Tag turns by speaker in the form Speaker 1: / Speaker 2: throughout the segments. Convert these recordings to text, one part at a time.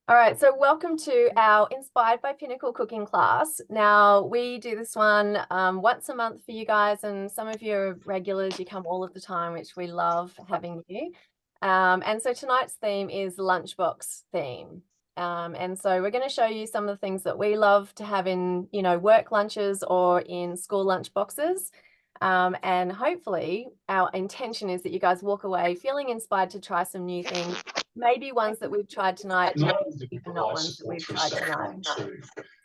Speaker 1: All right, so welcome to our Inspired by Pinnacle cooking class. Now, we do this one once a month for you guys, and some of you are regulars, you come all of the time, which we love having you. And so tonight's theme is Lunchbox theme. And so we're going to show you some of the things that we love to have in, work lunches or in school lunch boxes. And hopefully our intention is that you guys walk away feeling inspired to try some new things, maybe ones that we've tried tonight, maybe not ones that we've tried tonight.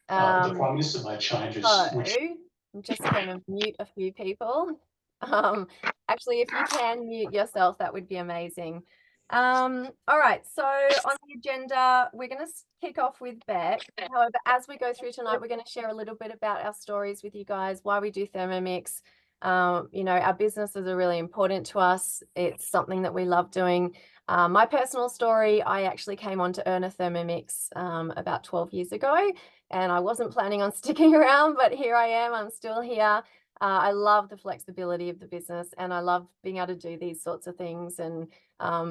Speaker 2: The Prime Minister made changes.
Speaker 1: I'm just going to mute a few people. Actually, if you can mute yourself, that would be amazing. All right, so on the agenda, we're going to kick off with Beck. However, as we go through tonight, we're going to share a little bit about our stories with you guys, why we do ThermoMix. Our businesses are really important to us. It's something that we love doing. My personal story, I actually came on to earn a ThermoMix about 12 years ago, and I wasn't planning on sticking around, but here I am. I'm still here. I love the flexibility of the business, and I love being able to do these sorts of things, and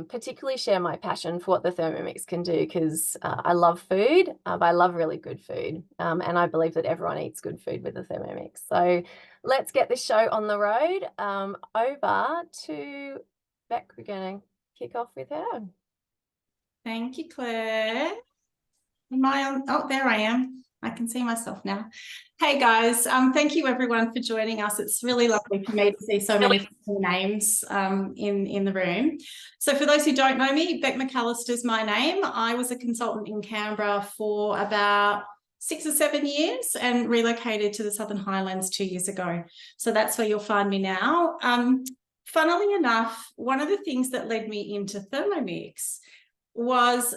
Speaker 1: particularly share my passion for what the ThermoMix can do, because I love food, but I love really good food, and I believe that everyone eats good food with the ThermoMix. So let's get this show on the road. Over to Beck. We're going to kick off with her.
Speaker 3: Thank you, Claire. Am I on? Oh, there I am. I can see myself now. Hey guys, thank you everyone for joining us. It's really lovely for me to see so many names in the room. So for those who don't know me, Beck McAllister is my name. I was a consultant in Canberra for about 6 or 7 years and relocated to the Southern Highlands 2 years ago. So that's where you'll find me now. Funnily enough, one of the things that led me into ThermoMix was,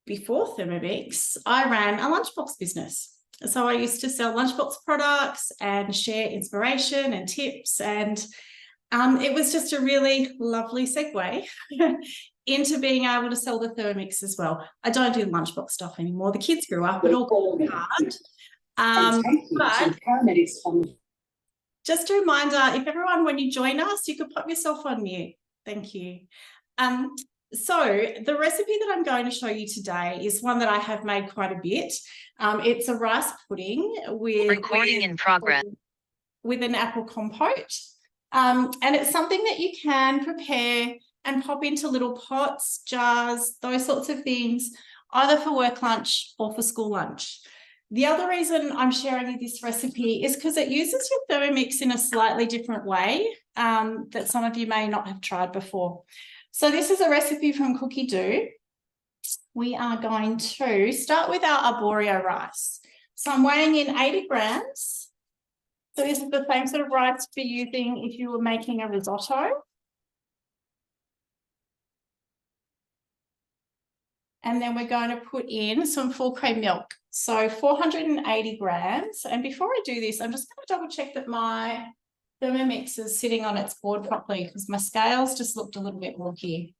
Speaker 3: before ThermoMix, I ran a lunchbox business. So I used to sell lunchbox products and share inspiration and tips. And it was just a really lovely segue into being able to sell the ThermoMix as well. I don't do lunchbox stuff anymore. The kids grew up, it all got hard. But just a reminder, if everyone, when you join us, you could put yourself on mute. Thank you. So the recipe that I'm going to show you today is one that I have made quite a bit. It's a rice pudding with
Speaker 4: recording in progress
Speaker 3: with an apple compote. And it's something that you can prepare and pop into little pots, jars, those sorts of things, either for work lunch or for school lunch. The other reason I'm sharing you this recipe is because it uses your ThermoMix in a slightly different way that some of you may not have tried before. So this is a recipe from Cookie Do. We are going to start with our arborio rice. So I'm weighing in 80 grams. So this is the same sort of rice you'd be using if you were making a risotto. And then we're going to put in some full cream milk. So 480 grams. And before I do this, I'm just going to double check that my ThermoMix is sitting on its board properly, because my scales just looked a little bit wonky.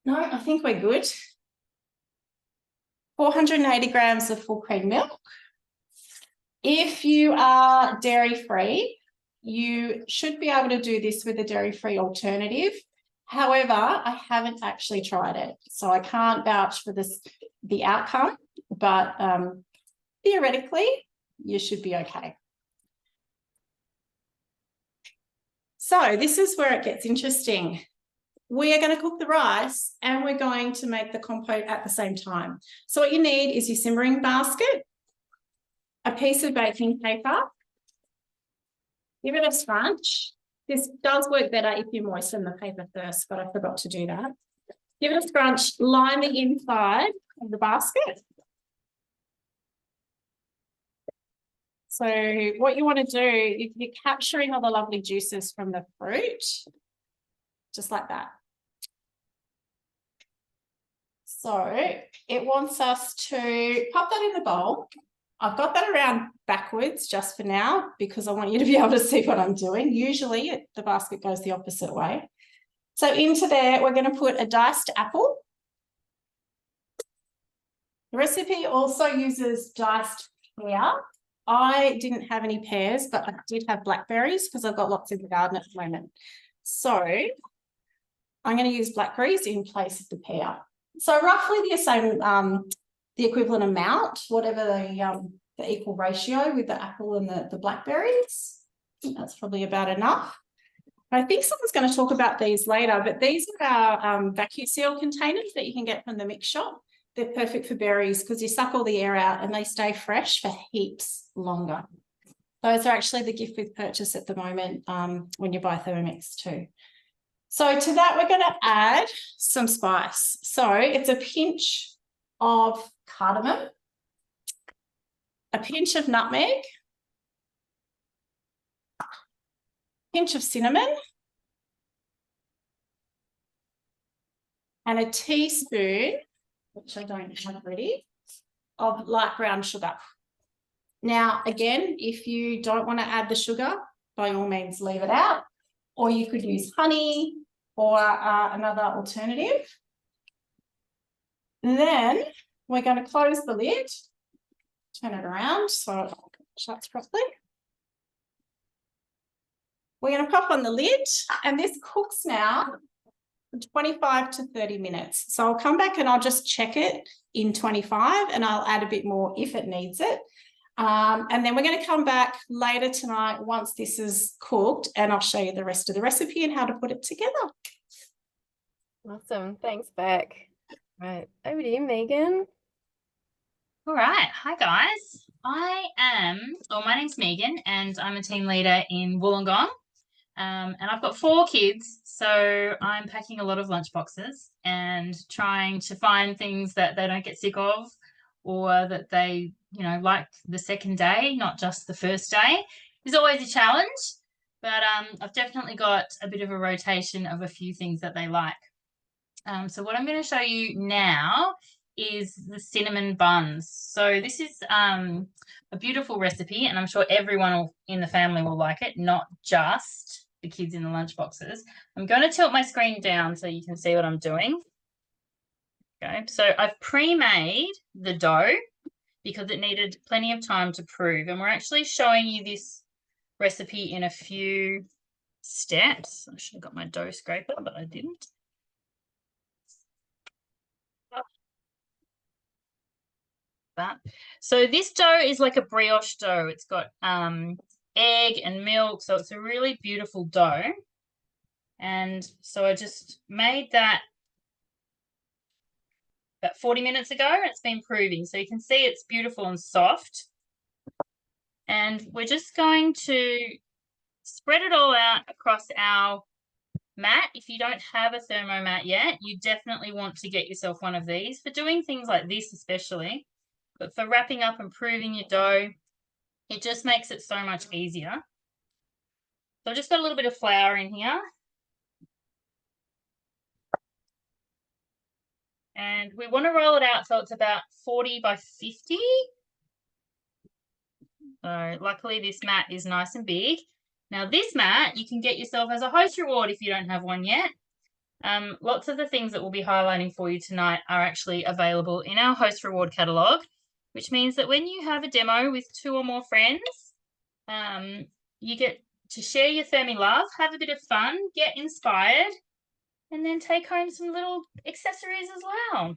Speaker 3: No, I think we're good. 480 grams of full cream milk. If you are dairy-free, you should be able to do this with a dairy-free alternative. However, I haven't actually tried it, so I can't vouch for the outcome, but theoretically, you should be okay. So this is where it gets interesting. We are going to cook the rice and we're going to make the compote at the same time. So what you need is your simmering basket, a piece of baking paper, give it a scrunch. This does work better if you moisten the paper first, but I forgot to do that. Give it a scrunch, line the inside of the basket. So what you want to do is you're capturing all the lovely juices from the fruit, just like that. So it wants us to pop that in the bowl. I've got that around backwards just for now, because I want you to be able to see what I'm doing. Usually the basket goes the opposite way. So into there, we're going to put a diced apple. The recipe also uses diced pear. I didn't have any pears, but I did have blackberries because I've got lots in the garden at the moment. So I'm going to use blackberries in place of the pear. So roughly the same, the equivalent amount, whatever the equal ratio with the apple and the blackberries. I think that's probably about enough. I think someone's going to talk about these later, but these are our vacuum seal containers that you can get from the mix shop. They're perfect for berries because you suck all the air out and they stay fresh for heaps longer. Those are actually the gift with purchase at the moment when you buy TherMix too. So to that, we're going to add some spice. So it's a pinch of cardamom, a pinch of nutmeg, pinch of cinnamon, and a teaspoon, which I don't have ready, of light brown sugar. Now, again, if you don't want to add the sugar, by all means, leave it out. Or you could use honey or another alternative. And then we're going to close the lid, turn it around so it shuts properly. We're going to pop on the lid, and this cooks now for 25 to 30 minutes. So I'll come back and I'll just check it in 25 and I'll add a bit more if it needs it. And then we're going to come back later tonight once this is cooked and I'll show you the rest of the recipe and how to put it together.
Speaker 1: Awesome. Thanks, Beck. Right. Over to you, Megan.
Speaker 4: All right. Hi, guys. My name's Megan and I'm a team leader in Wollongong. And I've got 4 kids, so I'm packing a lot of lunchboxes and trying to find things that they don't get sick of or that they, like the second day, not just the first day, is always a challenge. But I've definitely got a bit of a rotation of a few things that they like. So what I'm going to show you now is the cinnamon buns. So this is a beautiful recipe, and I'm sure everyone in the family will like it, not just the kids in the lunchboxes. I'm going to tilt my screen down so you can see what I'm doing. Okay, so I've pre-made the dough because it needed plenty of time to prove, and we're actually showing you this recipe in a few steps. I should have got my dough scraper, but I didn't. So this dough is like a brioche dough. It's got egg and milk, so it's a really beautiful dough. And so I just made that about 40 minutes ago, and it's been proving. So you can see it's beautiful and soft. And we're just going to spread it all out across our mat. If you don't have a thermo mat yet, you definitely want to get yourself one of these for doing things like this especially. But for wrapping up and proving your dough, it just makes it so much easier. So I've just got a little bit of flour in here. And we want to roll it out so it's about 40 by 50. So luckily this mat is nice and big. Now this mat you can get yourself as a host reward if you don't have one yet. Lots of the things that we'll be highlighting for you tonight are actually available in our host reward catalogue, which means that when you have a demo with 2 or more friends, you get to share your Thermi love, have a bit of fun, get inspired, and then take home some little accessories as well.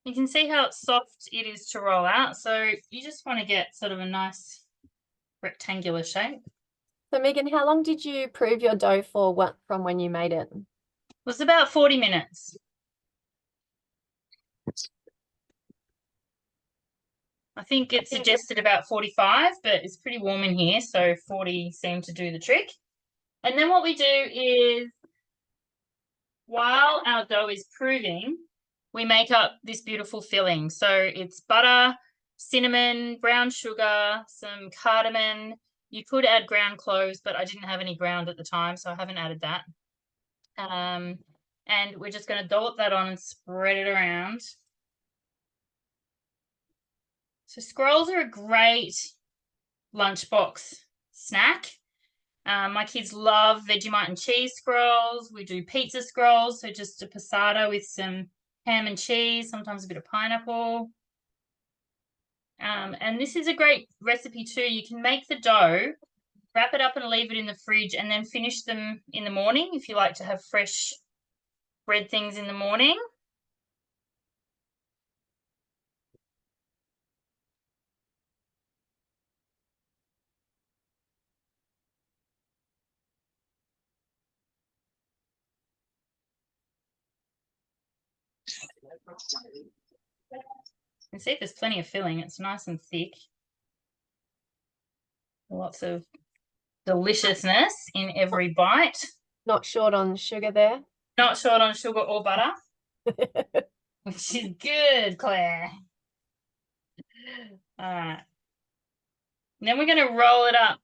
Speaker 4: You can see how soft it is to roll out. So you just want to get sort of a nice rectangular shape.
Speaker 1: So Megan, how long did you prove your dough for from when you made it? It
Speaker 4: was about 40 minutes. I think it suggested about 45, but it's pretty warm in here, so 40 seemed to do the trick. And then what we do is, while our dough is proving, we make up this beautiful filling. So it's butter, cinnamon, brown sugar, some cardamom. You could add ground cloves, but I didn't have any ground at the time, so I haven't added that. And we're just going to dollop that on and spread it around. So scrolls are a great lunchbox snack. My kids love Vegemite and cheese scrolls. We do pizza scrolls, so just a passata with some ham and cheese, sometimes a bit of pineapple. And this is a great recipe too. You can make the dough wrap it up and leave it in the fridge, and then finish them in the morning if you like to have fresh bread things in the morning. You can see there's plenty of filling. It's nice and thick. Lots of deliciousness in every bite.
Speaker 1: Not short on sugar there.
Speaker 4: Not short on sugar or butter, which is good, Claire. All right. Then we're going to roll it up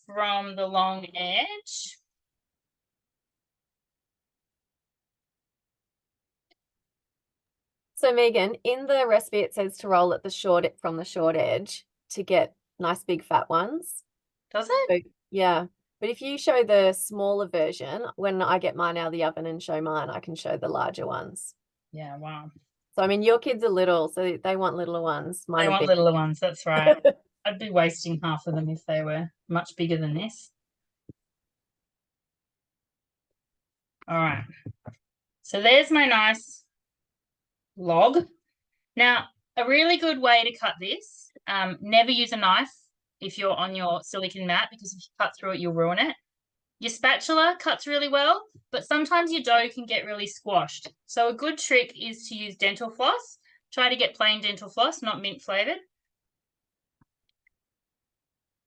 Speaker 4: from the long edge.
Speaker 1: So Megan, in the recipe, it says to roll it from the short edge to get nice big fat ones.
Speaker 4: Does it?
Speaker 1: So, yeah. But if you show the smaller version, when I get mine out of the oven and show mine, I can show the larger ones.
Speaker 4: Yeah, wow.
Speaker 1: So, I mean, your kids are little, so they want littler ones. Mine
Speaker 4: They
Speaker 1: are
Speaker 4: want
Speaker 1: big.
Speaker 4: littler ones, that's right. I'd be wasting half of them if they were much bigger than this. All right. So there's my nice log. Now, a really good way to cut this, never use a knife if you're on your silicone mat, because if you cut through it, you'll ruin it. Your spatula cuts really well, but sometimes your dough can get really squashed. So a good trick is to use dental floss. Try to get plain dental floss, not mint flavored.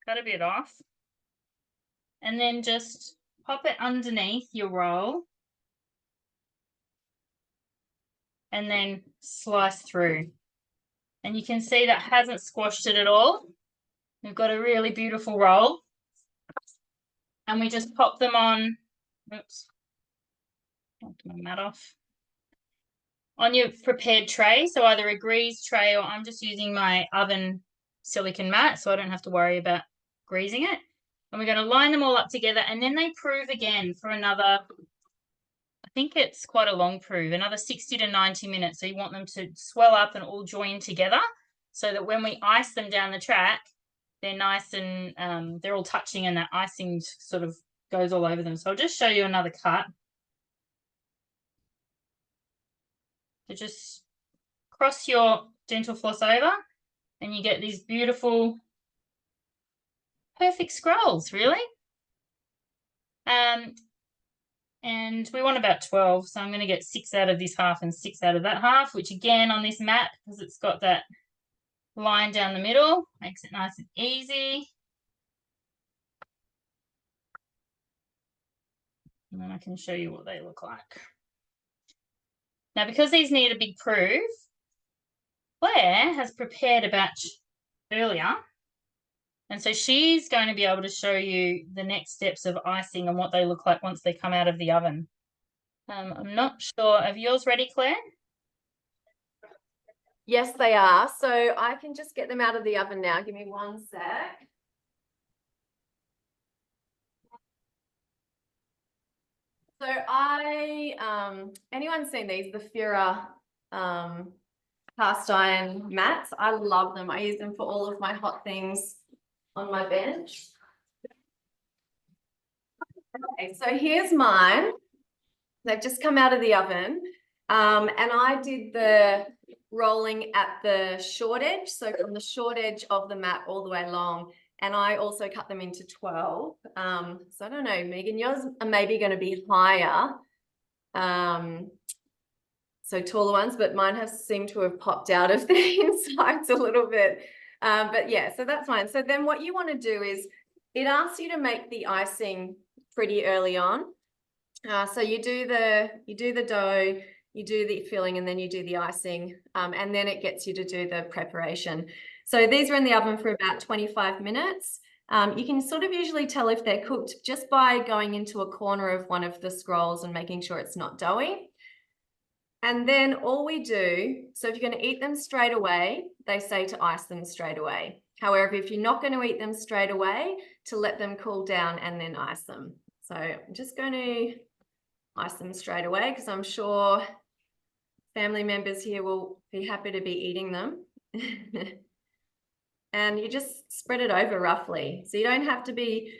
Speaker 4: Cut a bit off. And then just pop it underneath your roll. And then slice through. And you can see that hasn't squashed it at all. We've got a really beautiful roll. And we just pop them on, oops, knocked my mat off, on your prepared tray. So either a grease tray, or I'm just using my oven silicone mat, so I don't have to worry about greasing it. And we're going to line them all up together, and then they prove again for another, I think it's quite a long prove, another 60 to 90 minutes. So you want them to swell up and all join together, so that when we ice them down the track, they're nice and they're all touching, and that icing sort of goes all over them. So I'll just show you another cut. So just cross your dental floss over, and you get these beautiful, perfect scrolls, really. And we want about 12, so I'm going to get 6 out of this half and 6 out of that half, which again on this mat, because it's got that line down the middle, makes it nice and easy. And then I can show you what they look like. Now, because these need a big proof, Claire has prepared a batch earlier. And so she's going to be able to show you the next steps of icing and what they look like once they come out of the oven. I'm not sure. Are yours ready, Claire?
Speaker 1: Yes, they are. So I can just get them out of the oven now. Give me one sec. So anyone seen these, the Fura cast iron mats? I love them. I use them for all of my hot things on my bench. Okay, so here's mine. They've just come out of the oven. And I did the rolling at the short edge. So from the short edge of the mat all the way along. And I also cut them into 12. So I don't know, Megan, yours are maybe going to be higher. So taller ones, but mine have seemed to have popped out of the insides a little bit. But yeah, so that's fine. So then what you want to do is it asks you to make the icing pretty early on. So you do the dough, you do the filling, and then you do the icing, and then it gets you to do the preparation. So these are in the oven for about 25 minutes. You can sort of usually tell if they're cooked just by going into a corner of one of the scrolls and making sure it's not doughy. And then all we do, so if you're going to eat them straight away, they say to ice them straight away. However, if you're not going to eat them straight away, to let them cool down and then ice them. So I'm just going to ice them straight away because I'm sure family members here will be happy to be eating them. And you just spread it over roughly. So you don't have to be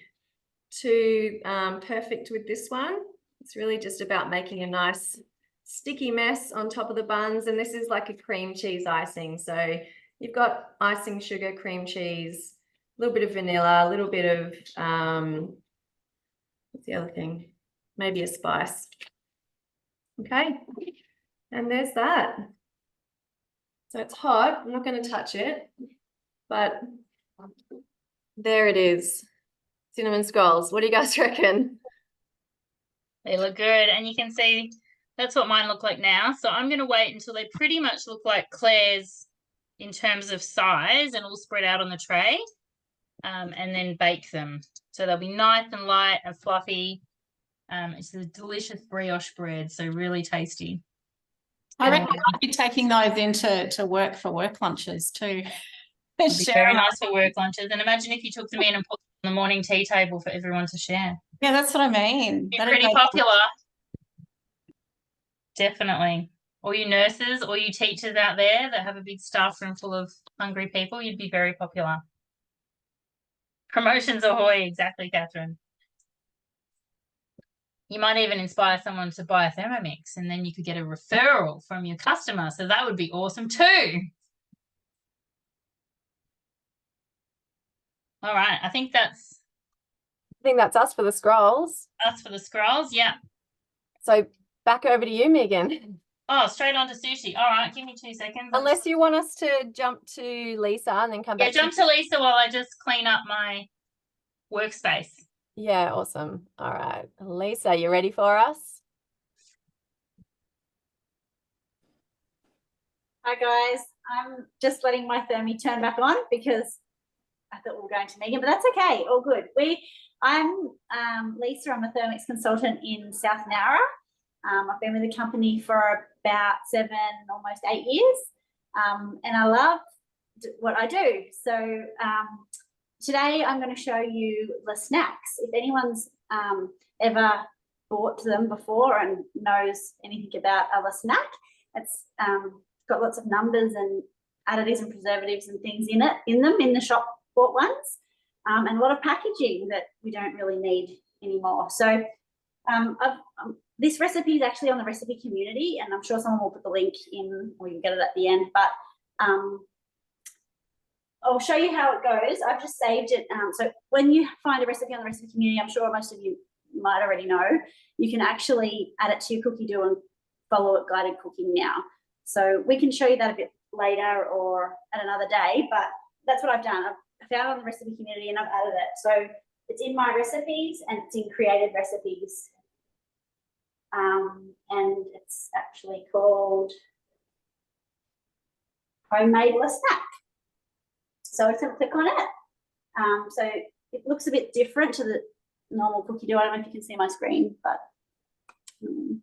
Speaker 1: too perfect with this one. It's really just about making a nice sticky mess on top of the buns. And this is like a cream cheese icing. So you've got icing sugar, cream cheese, a little bit of vanilla, a little bit of, what's the other thing? Maybe a spice. Okay. And there's that. So it's hot. I'm not going to touch it, but there it is. Cinnamon scrolls. What do you guys reckon?
Speaker 4: They look good, and you can see that's what mine look like now. So I'm going to wait until they pretty much look like Claire's in terms of size and all spread out on the tray, and then bake them. So they'll be nice and light and fluffy. It's a delicious brioche bread, so really tasty.
Speaker 3: I reckon I might be taking those into work for work lunches too.
Speaker 4: It'd be very nice for work lunches. And imagine if you took them in and put them on the morning tea table for everyone to share.
Speaker 3: Yeah, that's what I mean.
Speaker 4: Be pretty popular. Definitely. All you nurses, all you teachers out there that have a big staff room full of hungry people, you'd be very popular. Promotions ahoy, exactly, Catherine. You might even inspire someone to buy a ThermoMix, and then you could get a referral from your customer. So that would be awesome too. All right, I think that's
Speaker 1: us for the scrolls.
Speaker 4: us for the scrolls. Yeah.
Speaker 1: So back over to you, Megan.
Speaker 4: Oh, straight on to sushi. All right, give me 2 seconds.
Speaker 1: Unless you want us to jump to Lisa and then come back.
Speaker 4: Yeah, jump to Lisa while I just clean up my workspace.
Speaker 1: Yeah, awesome. All right. Lisa, you ready for us?
Speaker 5: Hi guys, I'm just letting my thermi turn back on because I thought we were going to Megan, but that's okay, all good. I'm Lisa, I'm a TherMix consultant in South Nowra. I've been with the company for about 7, almost 8 years, and I love what I do. So today I'm going to show you the snacks. If anyone's ever bought them before and knows anything about a snack, it's got lots of numbers and additives and preservatives and things in the shop bought ones, and a lot of packaging that we don't really need anymore. So this recipe is actually on the recipe community, and I'm sure someone will put the link in, or you can get it at the end, but I'll show you how it goes. I've just saved it. So when you find a recipe on the recipe community, I'm sure most of you might already know, you can actually add it to your cookie dough and follow it guided cooking now. So we can show you that a bit later or at another day, but that's what I've done. I found it on the recipe community and I've added it. So it's in my recipes and it's in created recipes. And it's actually called Homemade Snack. So I'm going to click on it. So it looks a bit different to the normal cookie dough. I don't know if you can see my screen, but I'll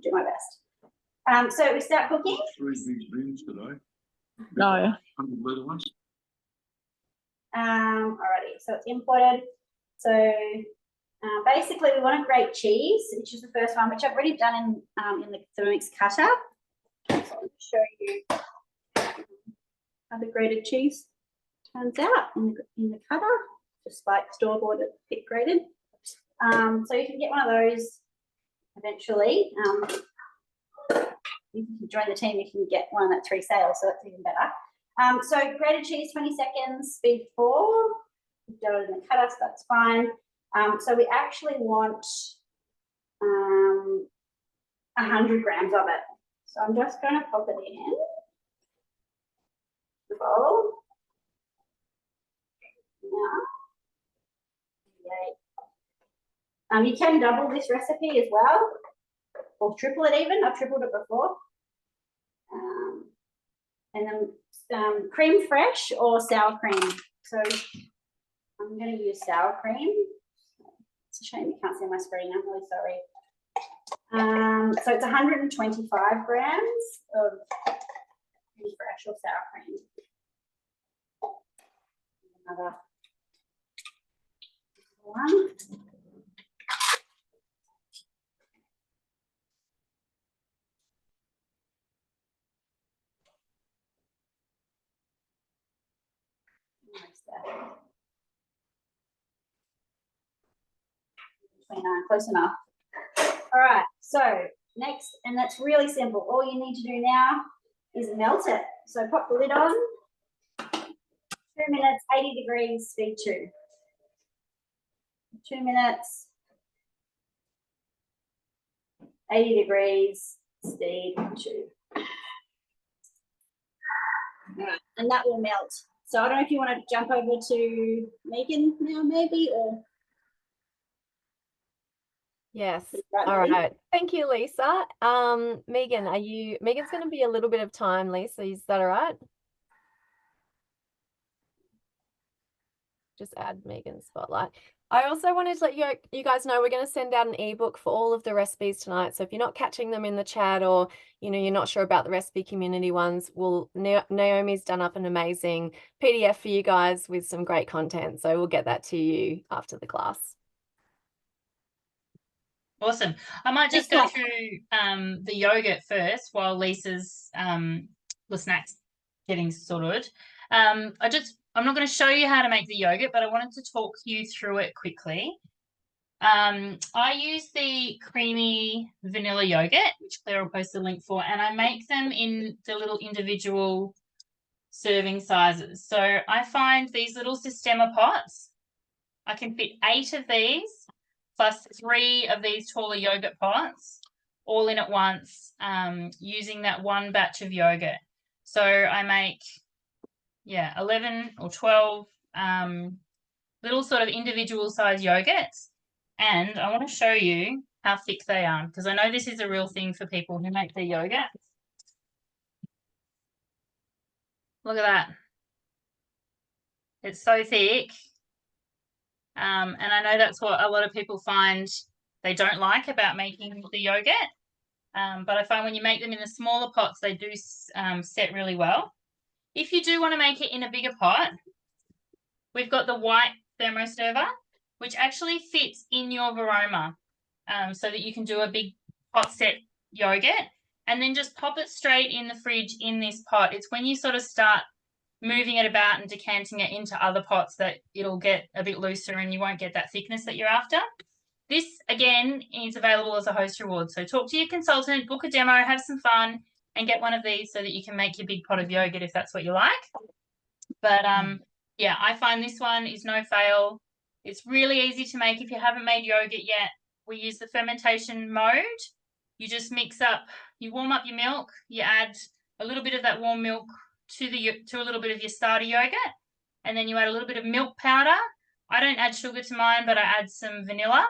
Speaker 5: do my best. So we start cooking.
Speaker 2: 3 big spoons today.
Speaker 3: No.
Speaker 2: 100 litre ones.
Speaker 5: Alrighty, so it's imported. So basically we want to grate cheese, which is the first one, which I've already done in the TherMix cutter. So I'll show you how the grated cheese turns out in the cutter, just like store-bought it grated. So you can get one of those eventually. You can join the team if you get one at 3 sales, so that's even better. So grated cheese, 20 seconds, speed 4. We've done it in the cutter, so that's fine. So we actually want 100 grams of it. So I'm just going to pop it in the bowl. You can double this recipe as well, or triple it even. I've tripled it before. And then cream fresh or sour cream. So I'm going to use sour cream. It's a shame you can't see my screen. I'm really sorry. So it's 125 grams of cream fresh or sour cream. Another one. close enough. All right, so next, and that's really simple. All you need to do now is melt it. So pop the lid on, 2 minutes, 80 degrees, speed 2. 2 minutes, 80 degrees, speed 2. All right, and that will melt. So I don't know if you want to jump over to Megan now, maybe, or
Speaker 1: Yes. All right. Thank you, Lisa. Megan, Megan's going to be a little bit of time, Lisa. Is that all right? Just add Megan's spotlight. I also wanted to let you guys know we're going to send out an ebook for all of the recipes tonight. So if you're not catching them in the chat, or you're not sure about the recipe community ones, Naomi's done up an amazing PDF for you guys with some great content. So we'll get that to you after the class.
Speaker 4: Awesome. I might just go through the yogurt first while Lisa's the snacks getting sorted. I'm not going to show you how to make the yogurt, but I wanted to talk you through it quickly. I use the creamy vanilla yogurt, which Claire will post a link for, and I make them in the little individual serving sizes. So I find these little Sistema pots. I can fit 8 of these plus 3 of these taller yogurt pots all in at once, using that one batch of yogurt. So I make 11 or 12 little sort of individual size yogurts, and I want to show you how thick they are, because I know this is a real thing for people who make their yogurt. Look at that. It's so thick. And I know that's what a lot of people find they don't like about making the yogurt. But I find when you make them in the smaller pots, they do set really well. If you do want to make it in a bigger pot, we've got the white thermoserver, which actually fits in your varoma, so that you can do a big pot set yogurt and then just pop it straight in the fridge in this pot. It's when you sort of start moving it about and decanting it into other pots that it'll get a bit looser and you won't get that thickness that you're after. This, again, is available as a host reward. So talk to your consultant, book a demo, have some fun, and get one of these so that you can make your big pot of yogurt if that's what you like. But yeah, I find this one is no fail. It's really easy to make if you haven't made yogurt yet. We use the fermentation mode. You just mix up, you warm up your milk, you add a little bit of that warm milk to a little bit of your starter yogurt, and then you add a little bit of milk powder. I don't add sugar to mine, but I add some vanilla,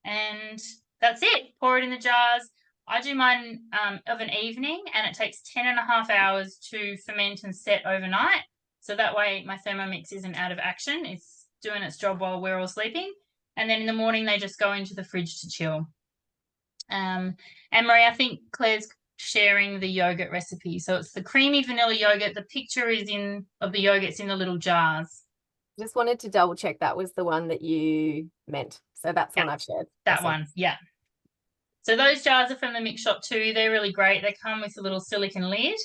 Speaker 4: and that's it. Pour it in the jars. I do mine of an evening, and it takes 10.5 hours to ferment and set overnight. So that way my ThermoMix isn't out of action. It's doing its job while we're all sleeping. And then in the morning, they just go into the fridge to chill. And Marie, I think Claire's sharing the yogurt recipe. So it's the creamy vanilla yogurt. The picture is of the yogurts in the little jars.
Speaker 1: Just wanted to double check that was the one that you meant. So that's the one I've shared.
Speaker 4: That
Speaker 1: awesome.
Speaker 4: One, yeah. So those jars are from the Mix Shop too. They're really great. They come with a little silicone lid.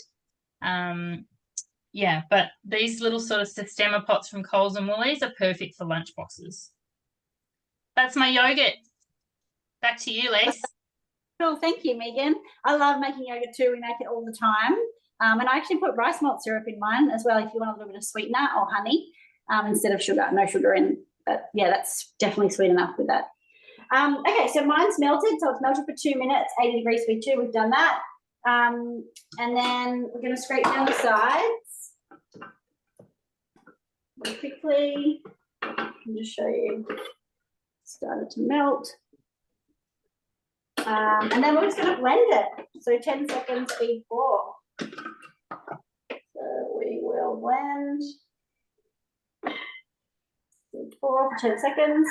Speaker 4: Yeah, but these little sort of Sistema pots from Coles and Woolies are perfect for lunch boxes. That's my yogurt. Back to you, Lise.
Speaker 5: Cool, thank you, Megan. I love making yogurt too. We make it all the time. And I actually put rice malt syrup in mine as well if you want a little bit of sweetener or honey instead of sugar. No sugar in, but yeah, that's definitely sweet enough with that. Okay, so mine's melted. So it's melted for 2 minutes, 80 degrees speed 2. We've done that. And then we're going to scrape down the sides really quickly. I'll just show you. Started to melt. And then we're just going to blend it. So 10 seconds speed 4. So we will blend speed 4 for 10 seconds.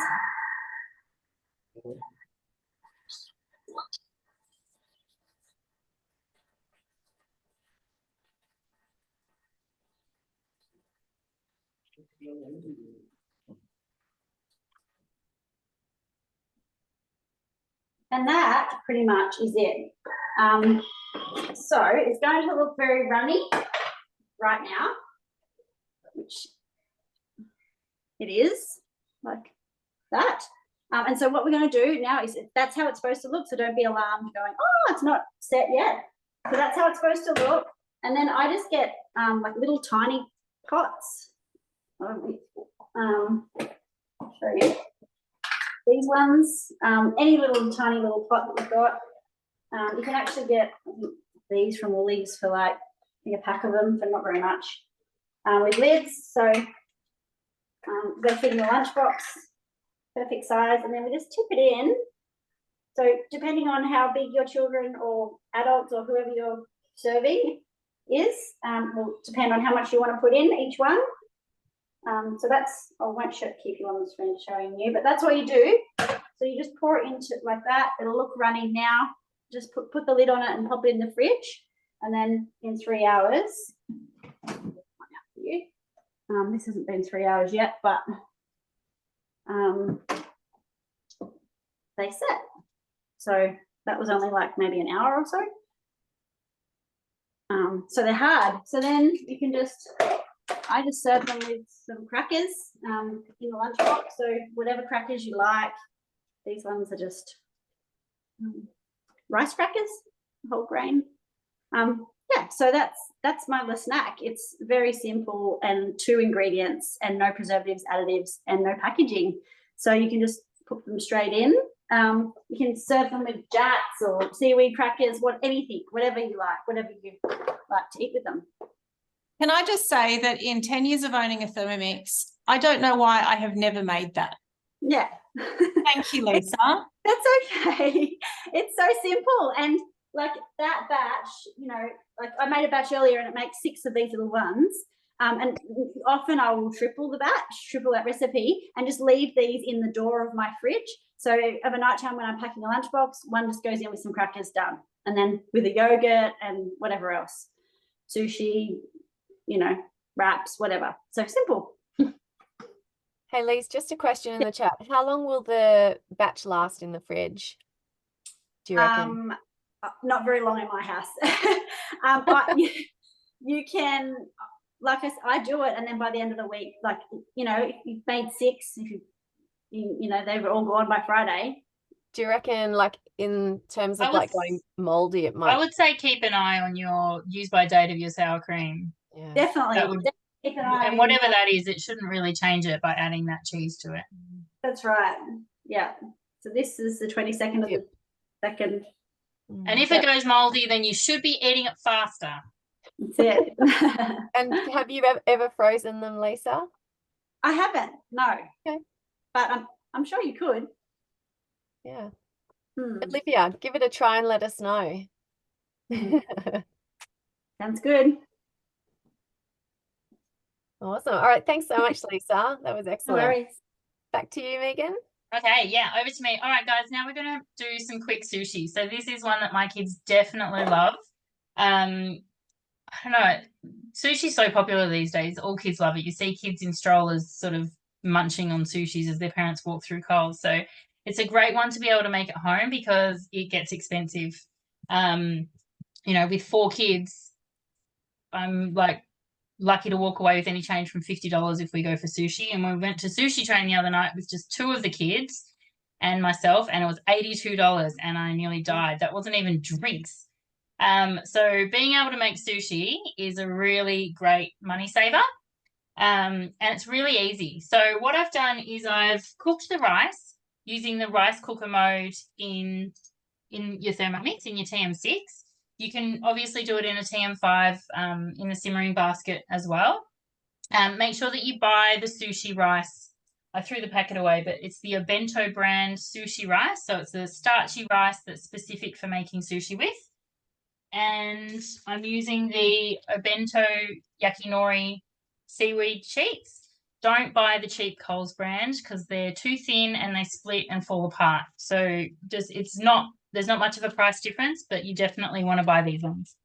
Speaker 5: And that pretty much is it. So it's going to look very runny right now, which it is, like that. And so what we're going to do now is that's how it's supposed to look. So don't be alarmed going, oh, it's not set yet. So that's how it's supposed to look. And then I just get like little tiny pots. I'll show you these ones. Any little tiny little pot that you've got. You can actually get these from Woolies for like, I think, a pack of them for not very much. With lids, so go fit in the lunchbox, perfect size, and then we just tip it in. So depending on how big your children or adults or whoever you're serving is, will depend on how much you want to put in each one. So that's, I won't keep you on the screen showing you, but that's what you do. So you just pour it into like that. It'll look runny now. Just put the lid on it and pop it in the fridge, and then in 3 hours. This hasn't been 3 hours yet, but they set. So that was only like maybe an hour or so. So they're hard. So then you can I just serve them with some crackers in the lunchbox. So whatever crackers you like. These ones are just rice crackers, whole grain. Yeah, so that's my little snack. It's very simple and 2 ingredients and no preservatives, additives, and no packaging. So you can just put them straight in. You can serve them with jats or seaweed crackers, anything, whatever you like, whatever you like to eat with them.
Speaker 3: Can I just say that in 10 years of owning a ThermoMix, I don't know why I have never made that.
Speaker 5: Yeah.
Speaker 3: Thank you, Lisa.
Speaker 5: That's okay. It's so simple. And like that batch, you know, like I made a batch earlier and it makes 6 of these little ones. And often I will triple that recipe, and just leave these in the door of my fridge. So of a night time when I'm packing a lunchbox, one just goes in with some crackers, done. And then with a yogurt and whatever else, sushi, you know, wraps, whatever. So simple.
Speaker 1: Hey, Lise, just a question in the chat. How long will the batch last in the fridge? Do you reckon?
Speaker 5: Not very long in my house. You can, like I do it, and then by the end of the week, like, you know, if you've made 6, if you know, they've all gone by Friday.
Speaker 1: Do you reckon, like, in terms of like going moldy, it might?
Speaker 4: I would say keep an eye on your use by date of your sour cream.
Speaker 1: Yeah.
Speaker 5: Definitely. Keep an eye
Speaker 4: And whatever that is, it shouldn't really change it by adding that cheese to it.
Speaker 5: That's right. Yeah. So this is the 22nd of the 2nd.
Speaker 4: And if it goes moldy, then you should be eating it faster.
Speaker 5: That's it.
Speaker 1: And have you ever frozen them, Lisa?
Speaker 5: I haven't, no.
Speaker 1: Okay.
Speaker 5: But I'm sure you could.
Speaker 1: Yeah. Olivia, give it a try and let us know.
Speaker 5: Sounds good.
Speaker 1: Awesome. All right. Thanks so much, Lisa. That was
Speaker 5: No
Speaker 1: excellent.
Speaker 5: worries.
Speaker 1: Back to you, Megan.
Speaker 4: Okay, yeah, over to me. All right, guys, now we're going to do some quick sushi. So this is one that my kids definitely love. I don't know, sushi's so popular these days. All kids love it. You see kids in strollers sort of munching on sushis as their parents walk through Coles. So it's a great one to be able to make at home because it gets expensive. You know, with 4 kids, I'm like lucky to walk away with any change from $50 if we go for sushi. And we went to Sushi Train the other night with just 2 of the kids and myself, and it was $82 and I nearly died. That wasn't even drinks. So being able to make sushi is a really great money saver. And it's really easy. So what I've done is I've cooked the rice using the rice cooker mode in your ThermoMix, in your TM6. You can obviously do it in a TM5 in the simmering basket as well. Make sure that you buy the sushi rice. I threw the packet away, but it's the Obento brand sushi rice. So it's a starchy rice that's specific for making sushi with. And I'm using the Obento yakinori seaweed sheets. Don't buy the cheap Coles brand because they're too thin and they split and fall apart. So there's not much of a price difference, but you definitely want to buy these ones.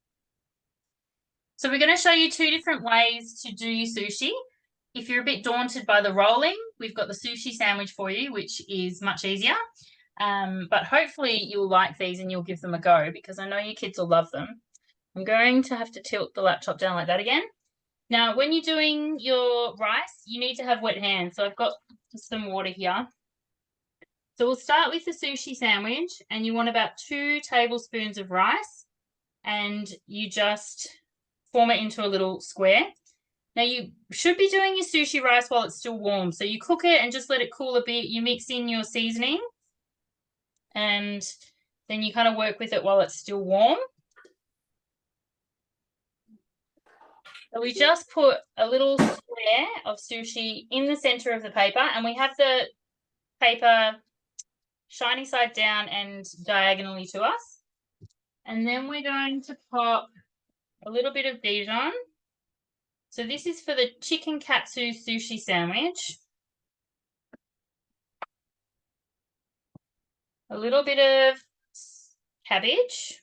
Speaker 4: So we're going to show you 2 different ways to do your sushi. If you're a bit daunted by the rolling, we've got the sushi sandwich for you, which is much easier. But hopefully you'll like these and you'll give them a go because I know your kids will love them. I'm going to have to tilt the laptop down like that again. Now, when you're doing your rice, you need to have wet hands. So I've got some water here. So we'll start with the sushi sandwich, and you want about 2 tablespoons of rice, and you just form it into a little square. Now you should be doing your sushi rice while it's still warm. So you cook it and just let it cool a bit. You mix in your seasoning, and then you kind of work with it while it's still warm. So we just put a little square of sushi in the center of the paper, and we have the paper shiny side down and diagonally to us. And then we're going to pop a little bit of Dijon. So this is for the chicken katsu sushi sandwich. A little bit of cabbage,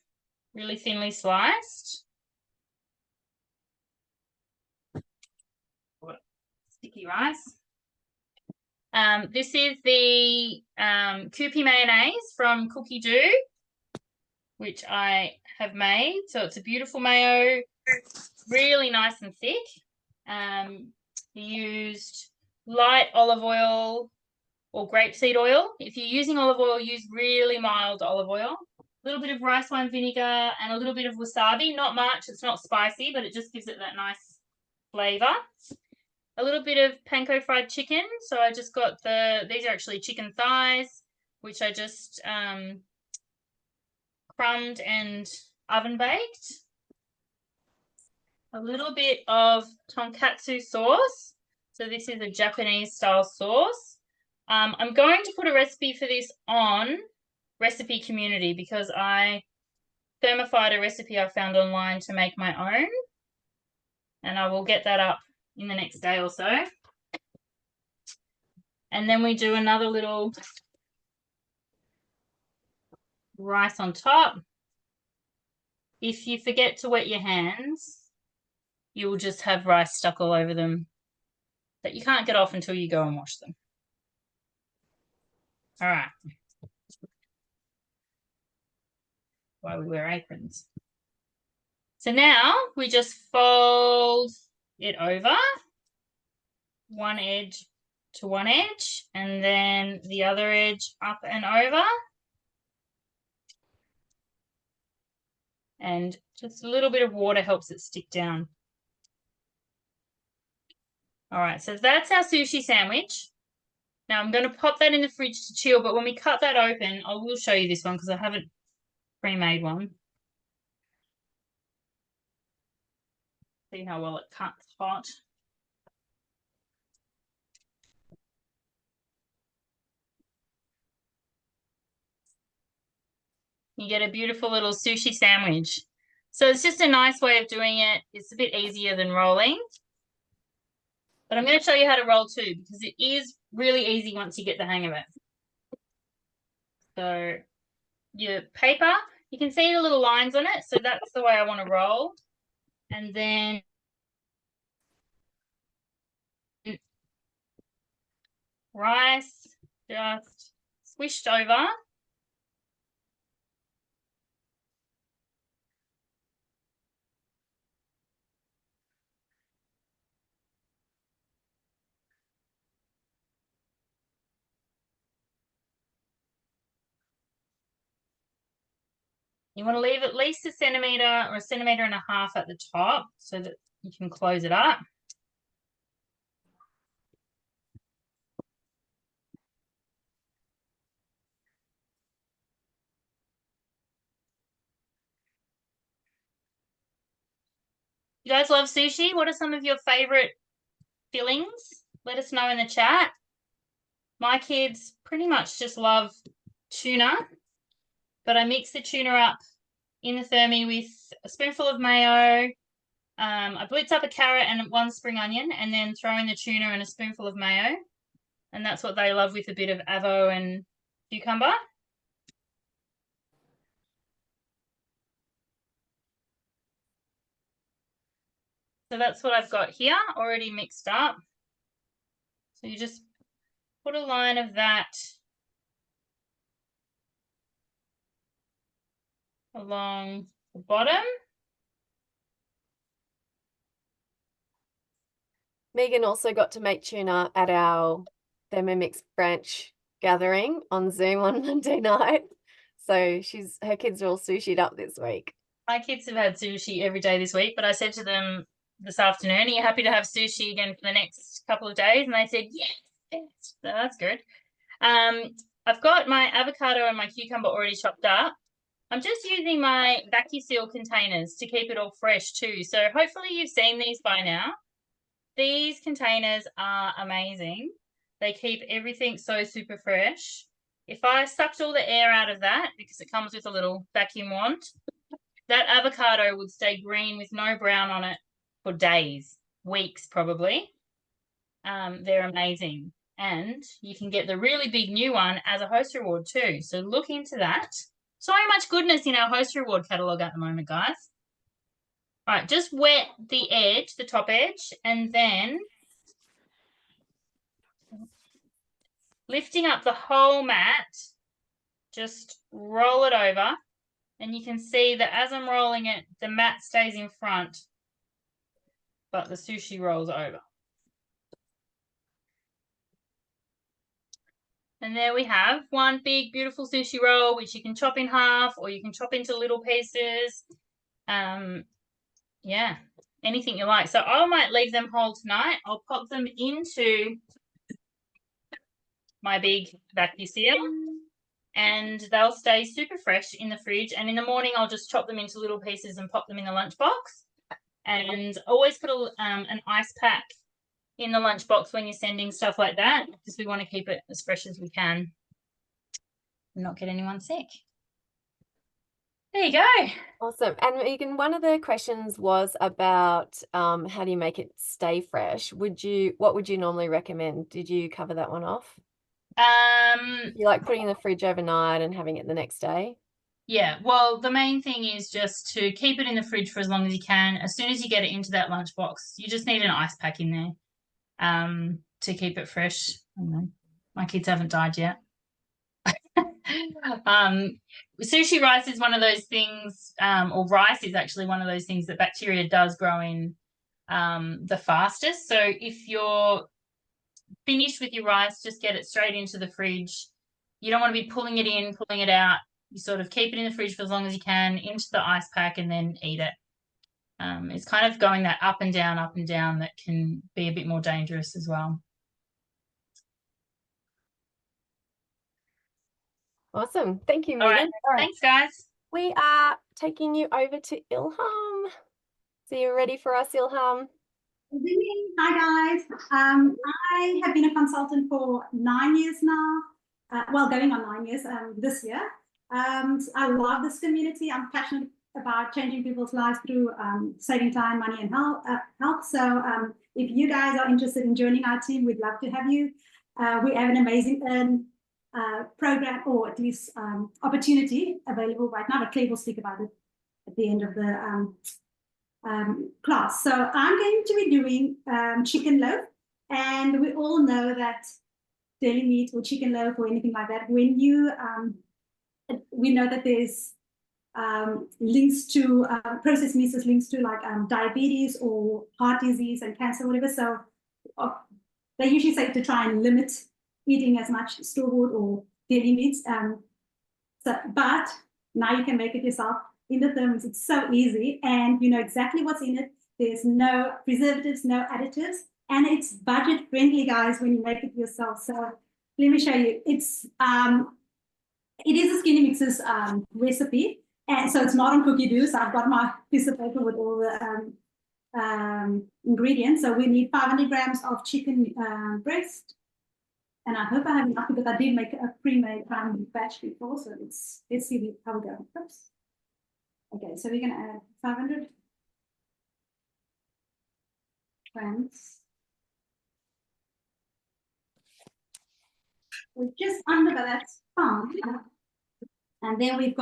Speaker 4: really thinly sliced. Sticky rice. This is the Kewpie mayonnaise from Cookie Do, which I have made. So it's a beautiful mayo, really nice and thick. You used light olive oil or grapeseed oil. If you're using olive oil, use really mild olive oil. A little bit of rice wine vinegar and a little bit of wasabi. Not much, it's not spicy, but it just gives it that nice flavor. A little bit of panko fried chicken. So I just got these are actually chicken thighs, which I just crumbed and oven baked. A little bit of tonkatsu sauce. So this is a Japanese style sauce. I'm going to put a recipe for this on Recipe Community because I thermified a recipe I found online to make my own. And I will get that up in the next day or so. And then we do another little rice on top. If you forget to wet your hands, you will just have rice stuck all over them that you can't get off until you go and wash them. All right. Why we wear aprons. So now we just fold it over, one edge to one edge, and then the other edge up and over. And just a little bit of water helps it stick down. All right, so that's our sushi sandwich. Now I'm going to pop that in the fridge to chill, but when we cut that open, I will show you this one because I haven't pre-made one. See how well it cuts hot. You get a beautiful little sushi sandwich. So it's just a nice way of doing it. It's a bit easier than rolling. But I'm going to show you how to roll too because it is really easy once you get the hang of it. So your paper, you can see the little lines on it. So that's the way I want to roll. And then rice just swished over. You want to leave at least a centimetre or a centimetre and a half at the top so that you can close it up. You guys love sushi? What are some of your favourite fillings? Let us know in the chat. My kids pretty much just love tuna, but I mix the tuna up in the thermi with a spoonful of mayo. I blitz up a carrot and 1 spring onion and then throw in the tuna and a spoonful of mayo. And that's what they love with a bit of avo and cucumber. So that's what I've got here already mixed up. So you just put a line of that along the bottom.
Speaker 1: Megan also got to make tuna at our TheMix branch gathering on Zoom on Monday night. So her kids are all sushied up this week.
Speaker 4: My kids have had sushi every day this week, but I said to them this afternoon, "Are you happy to have sushi again for the next couple of days?" And they said, yes. So that's good. I've got my avocado and my cucumber already chopped up. I'm just using my vacuum-seal containers to keep it all fresh too. So hopefully you've seen these by now. These containers are amazing. They keep everything so super fresh. If I sucked all the air out of that, because it comes with a little vacuum wand, that avocado would stay green with no brown on it for days, weeks probably. They're amazing. And you can get the really big new one as a host reward too. So look into that. So much goodness in our host reward catalogue at the moment, guys. All right, just wet the edge, the top edge, and then lifting up the whole mat, just roll it over. And you can see that as I'm rolling it, the mat stays in front, but the sushi rolls over. And there we have one big, beautiful sushi roll, which you can chop in half or you can chop into little pieces. Yeah, anything you like. So I might leave them whole tonight. I'll pop them into my big vacuum seal and they'll stay super fresh in the fridge. And in the morning, I'll just chop them into little pieces and pop them in the lunchbox. And always put an ice pack in the lunchbox when you're sending stuff like that, because we want to keep it as fresh as we can and not get anyone sick. There you go.
Speaker 1: Awesome. And Megan, one of the questions was about how do you make it stay fresh? What would you normally recommend? Did you cover that one off? You like putting it in the fridge overnight and having it the next day?
Speaker 4: Yeah, well, the main thing is just to keep it in the fridge for as long as you can. As soon as you get it into that lunchbox, you just need an ice pack in there to keep it fresh. My kids haven't died yet. Sushi rice is one of those things, or rice is actually one of those things that bacteria does grow in the fastest. So if you're finished with your rice, just get it straight into the fridge. You don't want to be pulling it in, pulling it out. You sort of keep it in the fridge for as long as you can, into the ice pack, and then eat it. It's kind of going that up and down that can be a bit more dangerous as well.
Speaker 1: Awesome. Thank you,
Speaker 4: All
Speaker 1: Megan.
Speaker 4: right. Thanks, guys.
Speaker 1: We are taking you over to Ilham. So you're ready for us, Ilham?
Speaker 3: Good evening. Hi, guys. I have been a consultant for 9 years now. Well, going on 9 years this year. I love this community. I'm passionate about changing people's lives through saving time, money, and health. So if you guys are interested in joining our team, we'd love to have you. We have an amazing program, or at least opportunity available right now, but Clay will speak about it at the end of the class. So I'm going to be doing chicken loaf, and we all know that deli meat or chicken loaf or anything like that, when you we know that there's links to processed meats, as links to like diabetes or heart disease and cancer, whatever. So they usually say to try and limit eating as much store-bought or deli meats. But now you can make it yourself in the TheMix. It's so easy, and you know exactly what's in it. There's no preservatives, no additives, and it's budget friendly, guys, when you make it yourself. So let me show you. It is a Skinny Mixes recipe, and so it's not on Cookie Dough. So I've got my piece of paper with all the ingredients. So we need 500 grams of chicken breast, and I hope I have enough because I did make a pre-made batch before. So let's see how we go. Oops. Okay, so we're gonna add 500 grams. We're just under, but that's fine. And then we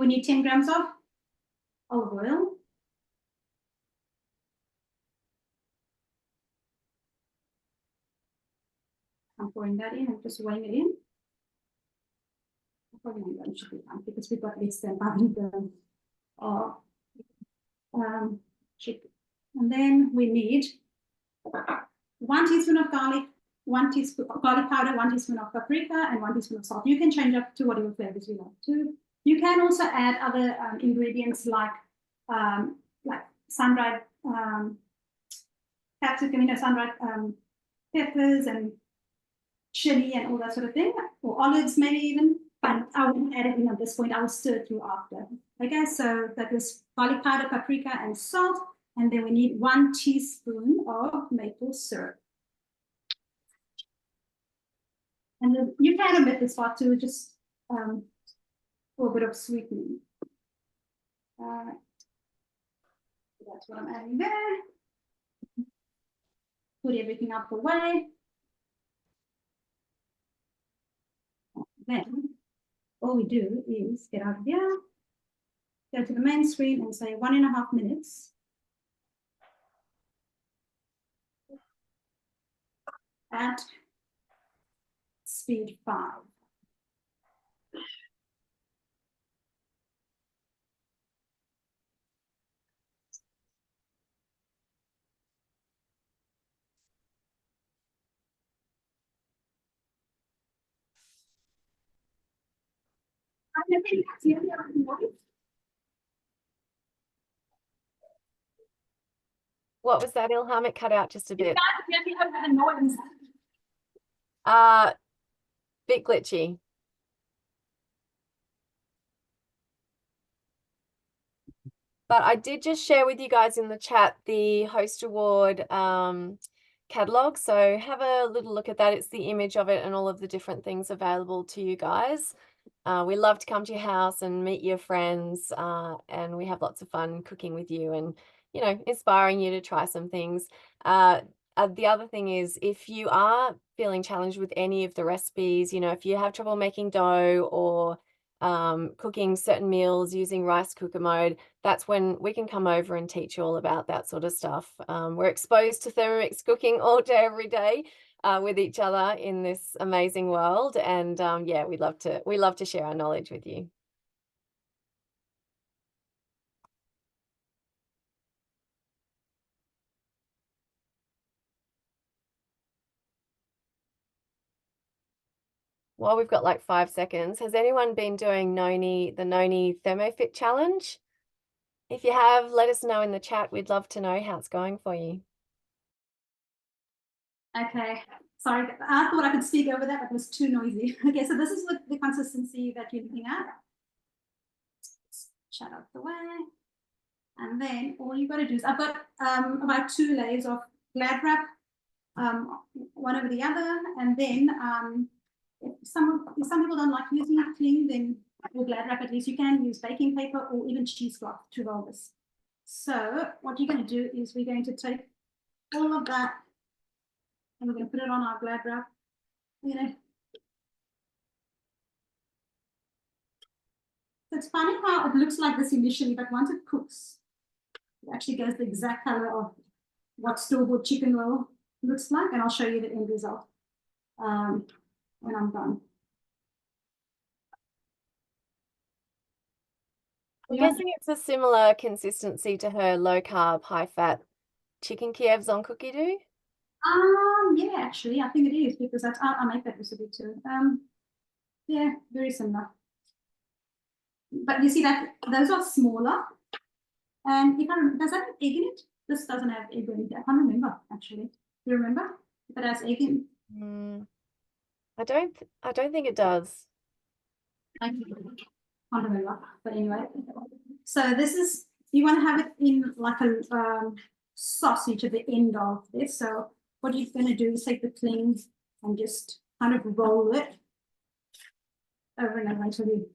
Speaker 3: need 10 grams of olive oil. I'm pouring that in. I'm just weighing it in. That should be fine because we've got less than 500 grams of chicken. And then we need 1 teaspoon of garlic 1 teaspoon of garlic powder, 1 teaspoon of paprika, and 1 teaspoon of salt. You can change up to whatever flavors you like to. You can also add other ingredients like sun-dried capsicum, sun-dried peppers and chili and all that sort of thing, or olives maybe even. But I wouldn't add it in at this point. I will stir it through after. Okay, so that was garlic powder, paprika, and salt. And then we need 1 teaspoon of maple syrup. And then you can omit this part too, just for a bit of sweetening. That's what I'm adding there. Put everything out the way. Then all we do is get out of here, go to the main screen and say 1.5 minutes. At speed 5.
Speaker 1: What was that, Ilham? It cut out just a bit. Bit glitchy. But I did just share with you guys in the chat the Host Award catalog. So have a little look at that. It's the image of it and all of the different things available to you guys. We love to come to your house and meet your friends, and we have lots of fun cooking with you and, you know, inspiring you to try some things. The other thing is, if you are feeling challenged with any of the recipes, you know, if you have trouble making dough or cooking certain meals using rice cooker mode, that's when we can come over and teach you all about that sort of stuff. We're exposed to TherMix cooking all day, every day with each other in this amazing world. And yeah, we love to share our knowledge with you. Well, we've got like 5 seconds. Has anyone been doing the Noni ThermoFit challenge? If you have, let us know in the chat. We'd love to know how it's going for you.
Speaker 3: Okay, sorry, I thought I could speak over that, but it was too noisy. Okay, so this is what the consistency that you're looking at. Shut out the way. And then all you've got to do is, I've got about 2 layers of Glad wrap, one over the other, and then if some people don't like using it clean, then with Glad wrap at least you can use baking paper or even cheesecloth to roll this. So what you're going to do is we're going to take all of that and we're going to put it on our Glad wrap. You know, so it's funny how it looks like this initially, but once it cooks, it actually goes the exact color of what store-bought chicken roll looks like, and I'll show you the end result when I'm done.
Speaker 1: I'm guessing it's a similar consistency to her low-carb, high-fat chicken Kievs on Cookie Do.
Speaker 3: Yeah, actually, I think it is, because I make that recipe too. Yeah, very similar. But you see that those are smaller. And does that have egg in it? This doesn't have egg in it. I can't remember actually. Do you remember if it has egg in?
Speaker 1: I don't think it does.
Speaker 3: I can't remember. But anyway, so this is, you want to have it in like a sausage at the end of this. So what you're going to do is take the cling and just kind of roll it over and over until you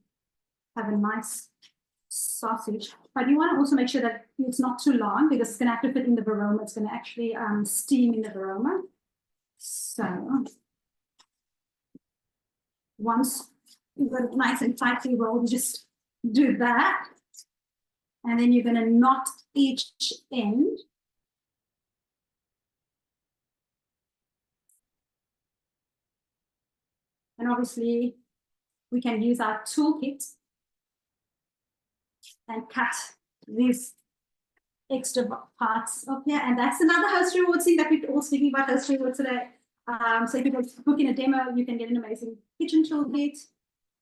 Speaker 3: have a nice sausage. But you want to also make sure that it's not too long, because it's going to have to fit in the varoma. It's going to actually steam in the varoma. So once you've got it nice and tightly rolled, you just do that. And then you're going to knot each end. And obviously we can use our toolkit and cut these extra parts up here. And that's another host reward thing that we're all speaking about host reward today. So if you book in a demo, you can get an amazing kitchen toolkit.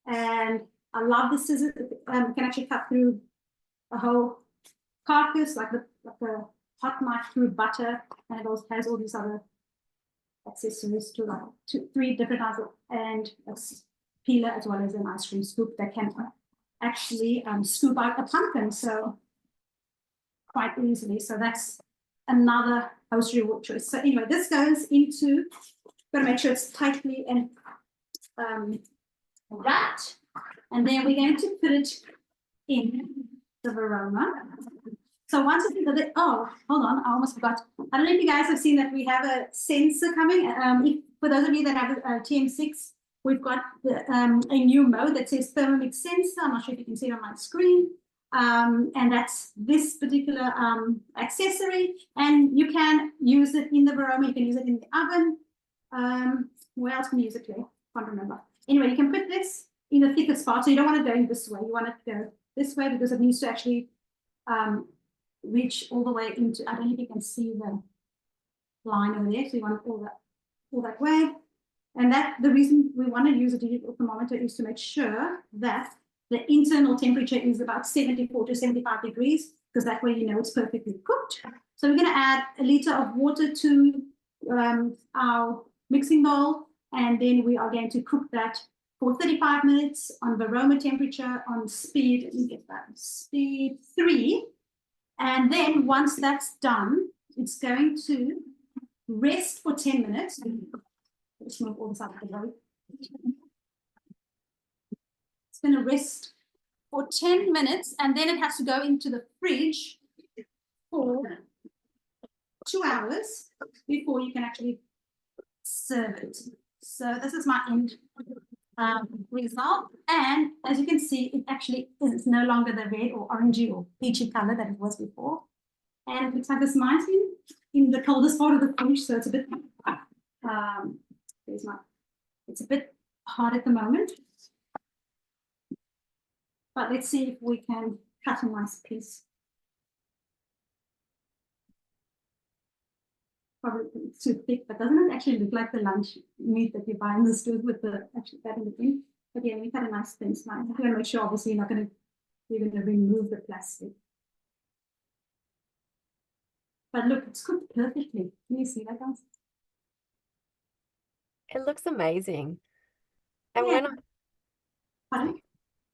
Speaker 3: And I love the scissors. You can actually cut through a whole carcass, like a hot knife through butter, and it also has all these other accessories to like 3 different types of, and a peeler as well as an ice cream scoop that can actually scoop out a pumpkin so quite easily. So that's another house reward choice. So anyway, this goes into, gotta make sure it's tightly and wrapped, and then we're going to put it in the Varoma. So once it's in the, oh, hold on, I almost forgot. I don't know if you guys have seen that we have a sensor coming. For those of you that have a TM6, we've got a new mode that says ThermoMix sensor. I'm not sure if you can see it on my screen. And that's this particular accessory, and you can use it in the Varoma, you can use it in the oven. Where else can you use it, Claire? Can't remember. Anyway, you can put this in the thickest part, so you don't want to go this way, you want it to go this way because it needs to actually reach all the way into, I don't know if you can see the line over there, so you want it all that way. And that the reason we want to use a digital thermometer is to make sure that the internal temperature is about 74 to 75 degrees, because that way you know it's perfectly cooked. So we're going to add a liter of water to our mixing bowl, and then we are going to cook that for 35 minutes on Varoma temperature on speed, let me get that, speed 3. And then once that's done, it's going to rest for 10 minutes. Let's move all this out of the way. It's going to rest for 10 minutes, and then it has to go into the fridge for 2 hours before you can actually serve it. So this is my end result, and as you can see, it actually is no longer the red or orangey or peachy color that it was before, and it looks like this might be in the coldest part of the fridge, so it's a bit it's a bit hard at the moment, but let's see if we can cut a nice piece. Probably too thick, but doesn't it actually look like the lunch meat that you buy in the store with the actually that in the thing? But yeah, we cut a nice thin slice. I'm going to make sure, obviously, you're going to remove the plastic. But look, it's cooked perfectly. Can you see that, guys?
Speaker 1: It looks amazing. And
Speaker 3: Yeah.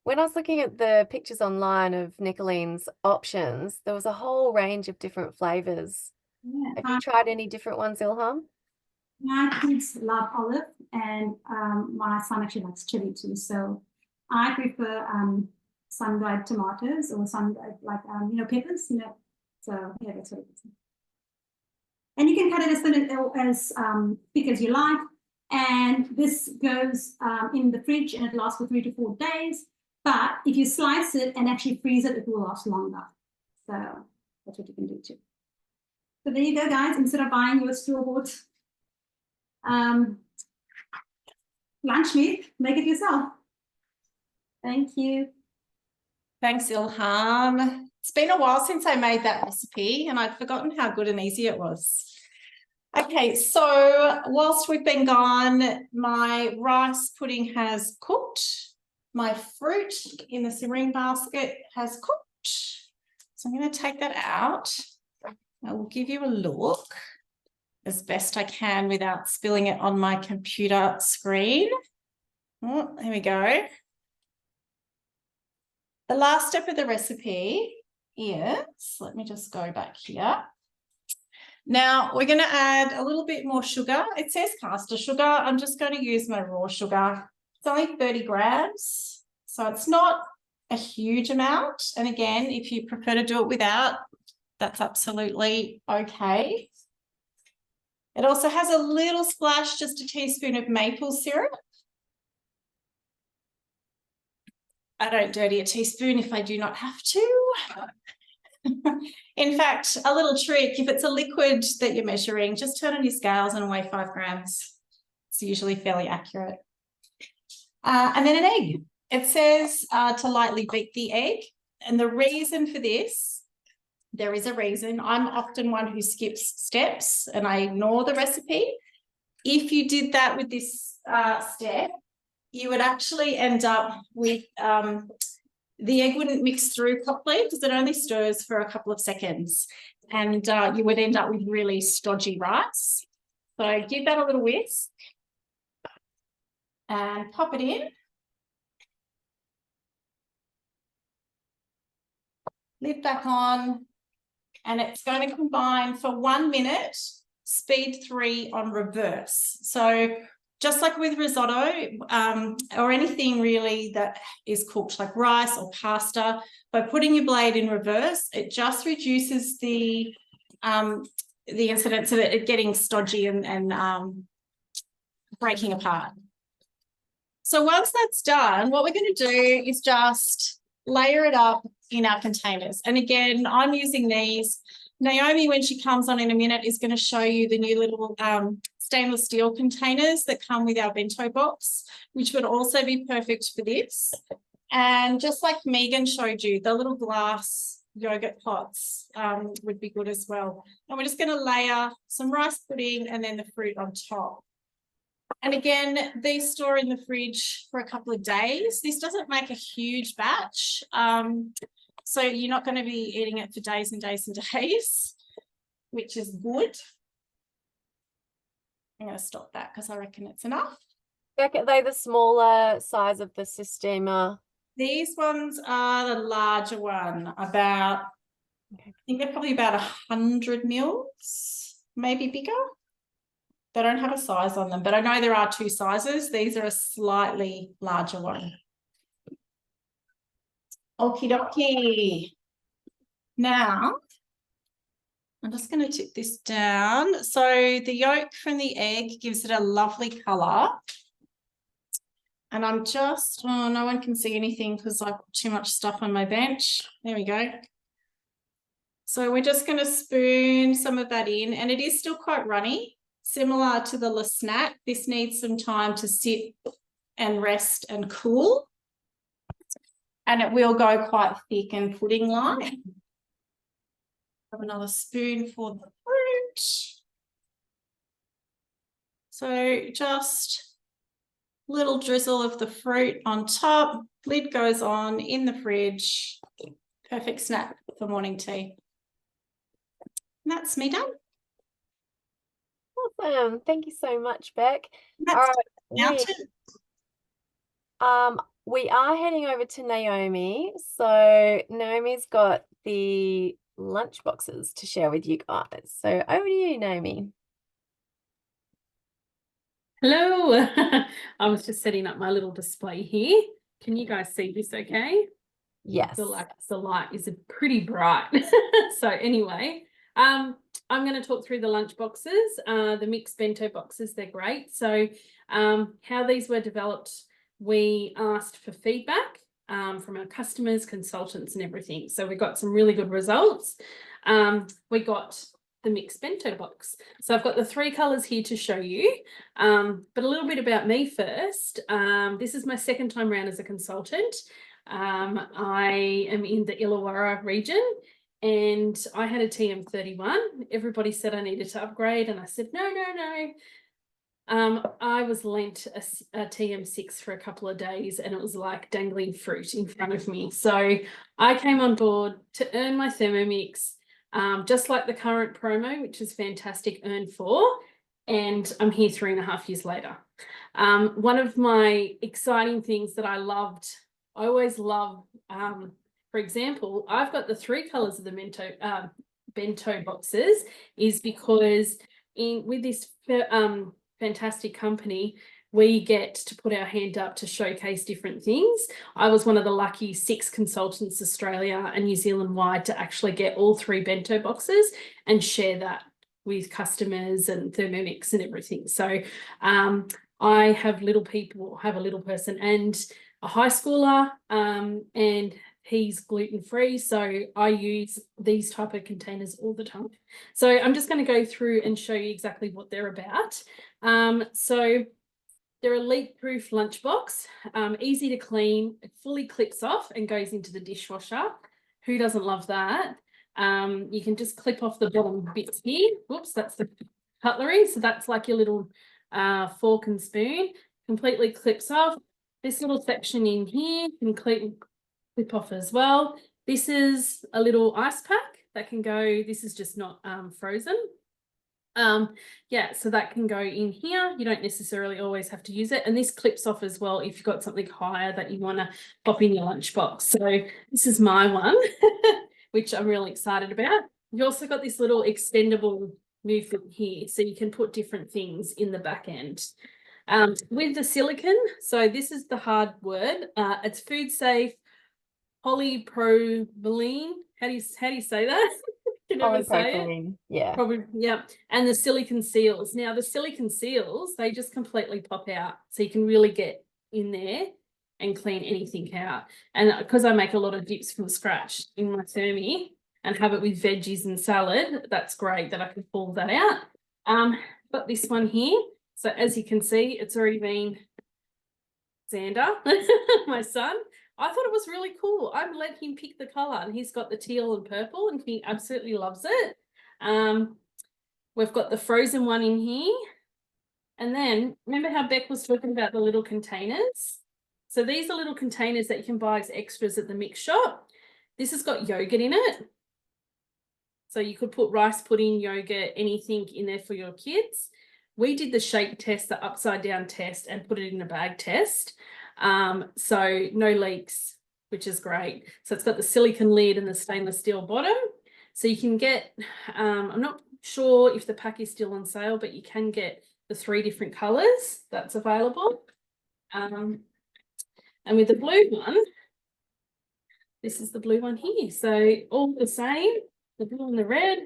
Speaker 1: when I was looking at the pictures online of Nicolene's options, there was a whole range of different flavors.
Speaker 3: Yeah.
Speaker 1: Have you tried any different ones, Ilham?
Speaker 3: My kids love olive, and my son actually likes chili too. So I prefer sun-dried tomatoes or sun-dried, like peppers. So yeah, that's what it is. And you can cut it as thin as thick as you like. And this goes in the fridge, and it lasts for 3 to 4 days. But if you slice it and actually freeze it, it will last longer. So that's what you can do too. So there you go, guys. Instead of buying your store-bought lunch meat, make it yourself. Thank you.
Speaker 6: Thanks, Ilham. It's been a while since I made that recipe, and I'd forgotten how good and easy it was. Okay, so whilst we've been gone, my rice pudding has cooked. My fruit in the simmering basket has cooked. So I'm going to take that out. I will give you a look as best I can without spilling it on my computer screen. Oh, there we go. The last step of the recipe is, let me just go back here. Now we're going to add a little bit more sugar. It says caster sugar. I'm just going to use my raw sugar. It's only 30 grams, so it's not a huge amount. And again, if you prefer to do it without, that's absolutely okay. It also has a little splash, just a teaspoon of maple syrup. I don't dirty a teaspoon if I do not have to. In fact, a little trick, if it's a liquid that you're measuring, just turn on your scales and weigh 5 grams. It's usually fairly accurate. And then an egg. It says to lightly beat the egg. And the reason for this, there is a reason. I'm often one who skips steps and I ignore the recipe. if you did that with this step, you would actually end up with the egg wouldn't mix through properly because it only stirs for a couple of seconds, and you would end up with really stodgy rice. So give that a little whisk and pop it in. Lid back on, and it's going to combine for 1 minute, speed 3 on reverse. So just like with risotto or anything really that is cooked like rice or pasta, by putting your blade in reverse, it just reduces the incidence of it getting stodgy and breaking apart. So once that's done, what we're going to do is just layer it up in our containers. And again, I'm using these. Naomi, when she comes on in a minute, is going to show you the new little stainless steel containers that come with our bento box, which would also be perfect for this. And just like Megan showed you, the little glass yogurt pots would be good as well. And we're just going to layer some rice pudding and then the fruit on top. And again, these store in the fridge for a couple of days. This doesn't make a huge batch. So you're not going to be eating it for days and days and days, which is good. I'm going to stop that because I reckon it's enough.
Speaker 1: Beck, are they the smaller size of the Systema?
Speaker 6: These ones are the larger one, about, I think they're probably about 100 mils, maybe bigger. They don't have a size on them, but I know there are 2 sizes. These are a slightly larger one. Okie dokie. Now, I'm just going to tip this down. So the yolk from the egg gives it a lovely colour. And I'm just, oh, no one can see anything because I've got too much stuff on my bench. There we go. So we're just going to spoon some of that in, and it is still quite runny, similar to the Le Snack. This needs some time to sit and rest and cool. And it will go quite thick and pudding-like. Have another spoon for the fruit. So just little drizzle of the fruit on top. Lid goes on in the fridge. Perfect snack for morning tea. And that's me done.
Speaker 1: Awesome. Thank you so much, Beck.
Speaker 6: That's
Speaker 1: All
Speaker 6: now
Speaker 1: right.
Speaker 6: too.
Speaker 1: We are heading over to Naomi. So Naomi's got the lunchboxes to share with you guys. So over to you, Naomi.
Speaker 7: Hello. I was just setting up my little display here. Can you guys see this okay?
Speaker 1: Yes.
Speaker 7: I feel like the light is pretty bright. So anyway, I'm going to talk through the lunch boxes, the mixed bento boxes. They're great. So how these were developed, we asked for feedback from our customers, consultants and everything. So we got some really good results. We got the mixed bento box. So I've got the 3 colours here to show you, but a little bit about me first. This is my 2nd time around as a consultant. I am in the Illawarra region and I had a TM31. Everybody said I needed to upgrade and I said, no. I was lent a TM6 for a couple of days and it was like dangling fruit in front of me. So I came on board to earn my ThermoMix, just like the current promo, which is fantastic, earn 4, and I'm here 3.5 years later. One of my exciting things that I always love, for example, I've got the 3 colours of the bento boxes is because with this fantastic company, we get to put our hand up to showcase different things. I was one of the lucky 6 consultants, Australia and New Zealand wide, to actually get all 3 bento boxes and share that with customers and ThermoMix and everything. So I have little people, have a little person and a high schooler, and he's gluten-free. So I use these type of containers all the time. So I'm just going to go through and show you exactly what they're about. So they're a leak-proof lunchbox, easy to clean, it fully clips off and goes into the dishwasher. Who doesn't love that? You can just clip off the bottom bits here. Whoops, that's the cutlery. So that's like your little fork and spoon, completely clips off. This little section in here can clip off as well. This is a little ice pack that can go, this is just not frozen. Yeah, so that can go in here. You don't necessarily always have to use it. And this clips off as well if you've got something higher that you want to pop in your lunchbox. So this is my one, which I'm really excited about. You've also got this little extendable movement here, so you can put different things in the back end. With the silicone, so this is the hard word. It's food safe polypropylene. How do you say that? Can you ever say it?
Speaker 1: Polypropylene. Yeah.
Speaker 7: Probably, yeah. And the silicone seals. Now the silicone seals, they just completely pop out. So you can really get in there and clean anything out. And because I make a lot of dips from scratch in my thermi and have it with veggies and salad, that's great that I can pull that out. Got this one here. So as you can see, it's already been Xander, my son. I thought it was really cool. I let him pick the colour and he's got the teal and purple and he absolutely loves it. We've got the frozen one in here. And then remember how Beck was talking about the little containers? So these are little containers that you can buy as extras at the mix shop. This has got yogurt in it. So you could put rice pudding, yogurt, anything in there for your kids. We did the shake test, the upside down test, and put it in a bag test. So no leaks, which is great. So it's got the silicone lid and the stainless steel bottom. So you can get, I'm not sure if the pack is still on sale, but you can get the 3 different colours that's available. And with the blue one, this is the blue one here. So all the same, the blue and the red.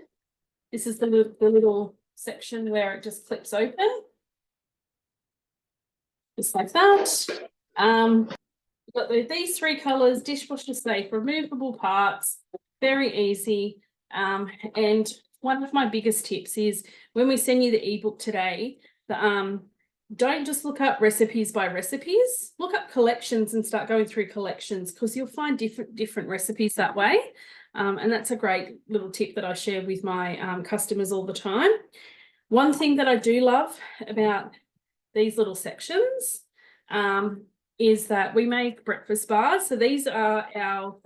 Speaker 7: This is the little section where it just clips open. Just like that. But these 3 colours, dishwasher safe, removable parts, very easy. And one of my biggest tips is when we send you the ebook today, don't just look up recipes by recipes, look up collections and start going through collections because you'll find different recipes that way. And that's a great little tip that I share with my customers all the time. One thing that I do love about these little sections is that we make breakfast bars. So these are our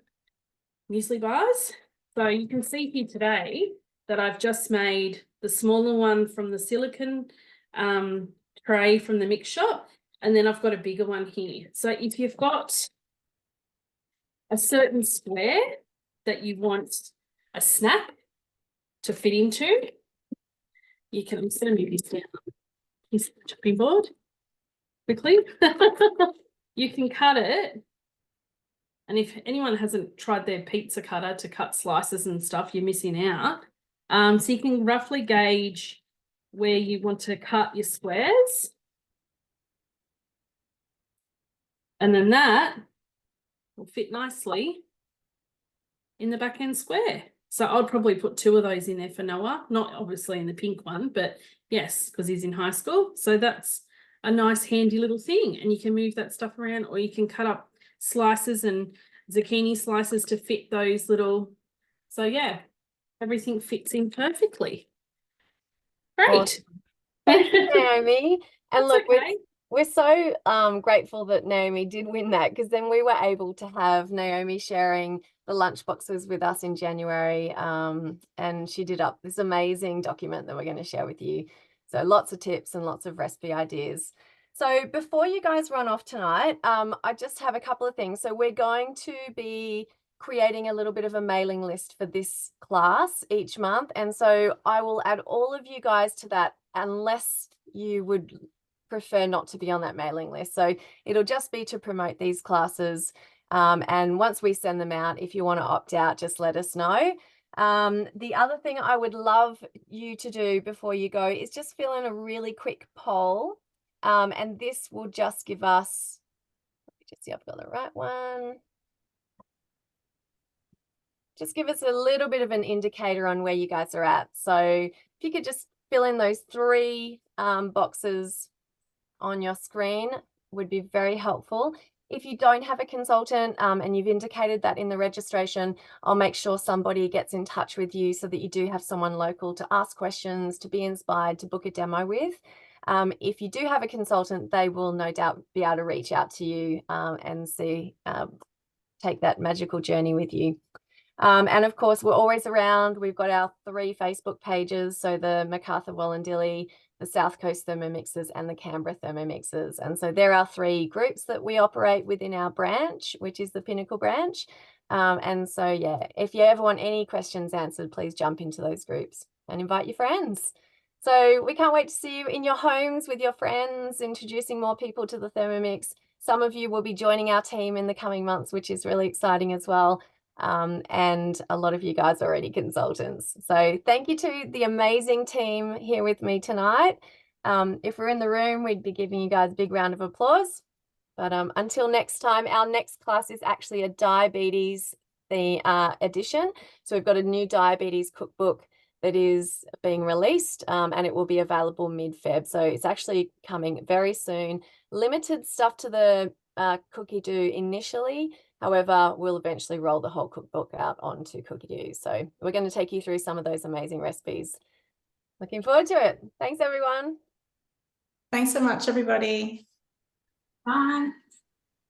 Speaker 7: muesli bars. So you can see here today that I've just made the smaller one from the silicone tray from the mix shop, and then I've got a bigger one here. So if you've got a certain square that you want a snap to fit into, you can, I'm just going to move this down. Here's the chopping board quickly. You can cut it. And if anyone hasn't tried their pizza cutter to cut slices and stuff, you're missing out. So you can roughly gauge where you want to cut your squares. And then that will fit nicely in the back end square. So I'd probably put 2 of those in there for Noah, not obviously in the pink one, but yes, because he's in high school. So that's a nice handy little thing. And you can move that stuff around, or you can cut up slices and zucchini slices to fit those little. So yeah, everything fits in perfectly. Great.
Speaker 1: Awesome. Thank you, Naomi. And
Speaker 7: That's
Speaker 1: look,
Speaker 7: okay.
Speaker 1: we're so grateful that Naomi did win that, because then we were able to have Naomi sharing the lunchboxes with us in January. And she did up this amazing document that we're going to share with you. So lots of tips and lots of recipe ideas. So before you guys run off tonight, I just have a couple of things. So we're going to be creating a little bit of a mailing list for this class each month. And so I will add all of you guys to that unless you would prefer not to be on that mailing list. So it'll just be to promote these classes. And once we send them out, if you want to opt out, just let us know. The other thing I would love you to do before you go is just fill in a really quick poll. And this will just give us, let me just see if I've got the right one. Just give us a little bit of an indicator on where you guys are at. So if you could just fill in those 3 boxes on your screen would be very helpful. If you don't have a consultant and you've indicated that in the registration, I'll make sure somebody gets in touch with you so that you do have someone local to ask questions, to be inspired, to book a demo with. If you do have a consultant, they will no doubt be able to reach out to you and take that magical journey with you. And of course, we're always around. We've got our 3 Facebook pages, so the Macarthur Wollondilly, the South Coast ThermoMixes, and the Canberra ThermoMixes. And so there are 3 groups that we operate within our branch, which is the Pinnacle branch. And so, yeah, if you ever want any questions answered, please jump into those groups and invite your friends. So we can't wait to see you in your homes with your friends, introducing more people to the ThermoMix. Some of you will be joining our team in the coming months, which is really exciting as well. And a lot of you guys are already consultants. So thank you to the amazing team here with me tonight. If we're in the room, we'd be giving you guys a big round of applause. But until next time, our next class is actually a diabetes edition. So we've got a new diabetes cookbook that is being released and it will be available mid-Feb. So it's actually coming very soon. Limited stuff to the Cookie Do initially. However, we'll eventually roll the whole cookbook out onto Cookie Do. So we're going to take you through some of those amazing recipes. Looking forward to it. Thanks, everyone.
Speaker 6: Thanks so much, everybody.
Speaker 5: Bye.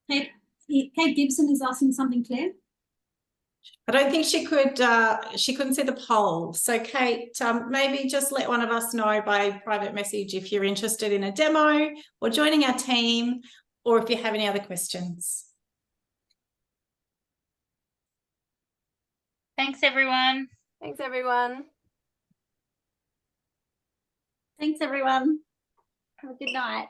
Speaker 5: Kate Gibson is asking something, Claire.
Speaker 6: I don't think she could, she couldn't see the poll. So Kate, maybe just let one of us know by private message if you're interested in a demo or joining our team, or if you have any other questions.
Speaker 4: Thanks, everyone.
Speaker 1: Thanks, everyone.
Speaker 5: Thanks, everyone. Have a good night.